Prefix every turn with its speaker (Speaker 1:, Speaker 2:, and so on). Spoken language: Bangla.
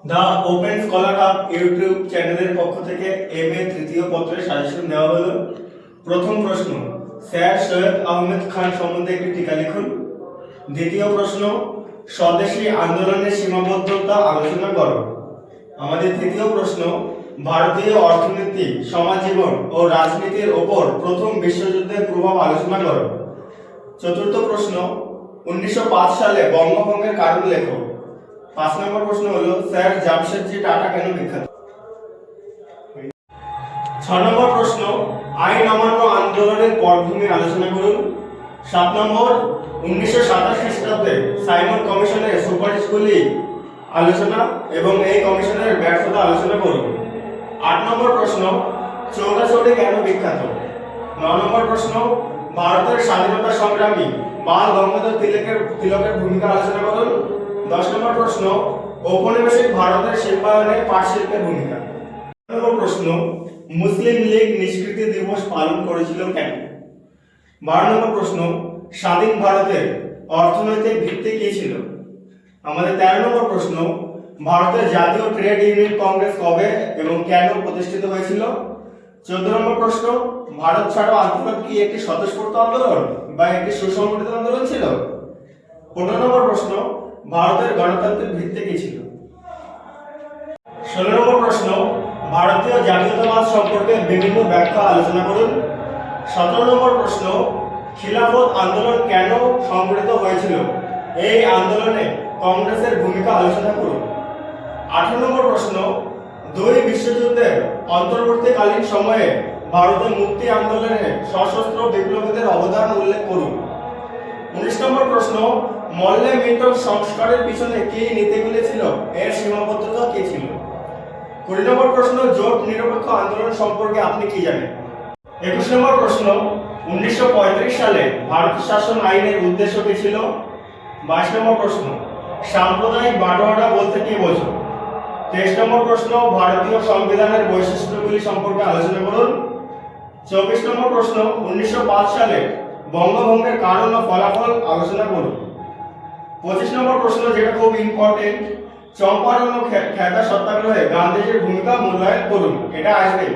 Speaker 1: The open scholar hub YouTube চ্যানেলের পক্ষ থেকে এমএ তৃতীয় পত্রের সাজেশন দেওয়া হলো। প্রথম প্রশ্ন, স্যার সৈয়দ আহমেদ খান সম্বন্ধে একটি টিকা লিখুন। দ্বিতীয় প্রশ্ন, স্বদেশী আন্দোলনের সীমাবদ্ধতা আলোচনা করো। আমাদের তৃতীয় প্রশ্ন, ভারতীয় অর্থনীতি, সমাজ জীবন ও রাজনীতির ওপর প্রথম বিশ্বযুদ্ধের প্রভাব আলোচনা করো। চতুর্থ প্রশ্ন, 1905 সালে বঙ্গভঙ্গের কারণ লেখো। 5 নম্বর প্রশ্ন হলো, স্যার জামশেদজি টাটা কেন বিখ্যাত? 6 নম্বর প্রশ্ন, আইন অমান্য আন্দোলনের পটভূমি আলোচনা করুন। 7 নম্বর, 1927 খ্রিস্টাব্দে সাইমন কমিশনের সুপারিশগুলি আলোচনা এবং এই কমিশনের ব্যর্থতা আলোচনা করুন। 8 নম্বর প্রশ্ন, চৌরাচৌরি কেন বিখ্যাত? 9 নম্বর প্রশ্ন, ভারতের স্বাধীনতা সংগ্রামী বাল গঙ্গাধর তিলকের ভূমিকা আলোচনা করুন। 10 নম্বর প্রশ্ন, ঔপনিবেশিক ভারতের শিল্পায়নে পাট শিল্পের ভূমিকা। 11 নম্বর প্রশ্ন, মুসলিম লীগ নিষ্কৃতি দিবস পালন করেছিল কেন? 12 নম্বর প্রশ্ন, স্বাধীন ভারতের অর্থনৈতিক ভিত্তি কি ছিল? আমাদের 13 নম্বর প্রশ্ন, ভারতের জাতীয় ট্রেড ইউনিয়ন কংগ্রেস কবে এবং কেন প্রতিষ্ঠিত হয়েছিল? 14 নম্বর প্রশ্ন, ভারত ছাড়ো আন্দোলন কি একটি স্বতঃস্ফূর্ত আন্দোলন বা একটি সুসংগঠিত আন্দোলন ছিল? 15 নম্বর প্রশ্ন, ভারতের গণতান্ত্রিক ভিত্তি কি ছিল? 16 নম্বর প্রশ্ন, ভারতীয় জাতীয়তাবাদ সম্পর্কে বিভিন্ন ব্যাখ্যা আলোচনা করুন। 17 নম্বর প্রশ্ন, খিলাফত আন্দোলন কেন সংগঠিত হয়েছিল? এই আন্দোলনে কংগ্রেসের ভূমিকা আলোচনা করুন। 18 নম্বর প্রশ্ন, দুই বিশ্বযুদ্ধের অন্তর্বর্তীকালীন সময়ে ভারতের মুক্তি আন্দোলনে সশস্ত্র বিপ্লবীদের অবদান উল্লেখ করুন। 19 নম্বর প্রশ্ন, মল্লে মিন্টন সংস্কারের পিছনে কি নীতিগুলি ছিল, এর সীমাবদ্ধতা কি ছিল? 20 নম্বর প্রশ্ন, জোট নিরপেক্ষ আন্দোলন সম্পর্কে আপনি কি জানেন? 21 নম্বর প্রশ্ন, 1935 সালে ভারত শাসন আইনের উদ্দেশ্য কি ছিল? 22 নম্বর প্রশ্ন, সাম্প্রদায়িক বাটোয়ারা বলতে কি বোঝো? 23 নম্বর প্রশ্ন, ভারতীয় সংবিধানের বৈশিষ্ট্যগুলি সম্পর্কে আলোচনা করুন। 24 নম্বর প্রশ্ন, 1905 সালে বঙ্গভঙ্গের কারণ ও ফলাফল আলোচনা করুন। 25 নম্বর প্রশ্ন, যেটা খুব ইম্পর্টেন্ট, চম্পারণ ও খেতা সত্যাগ্রহে গান্ধীজির ভূমিকা মূল্যায়ন করুন। এটা আসবে।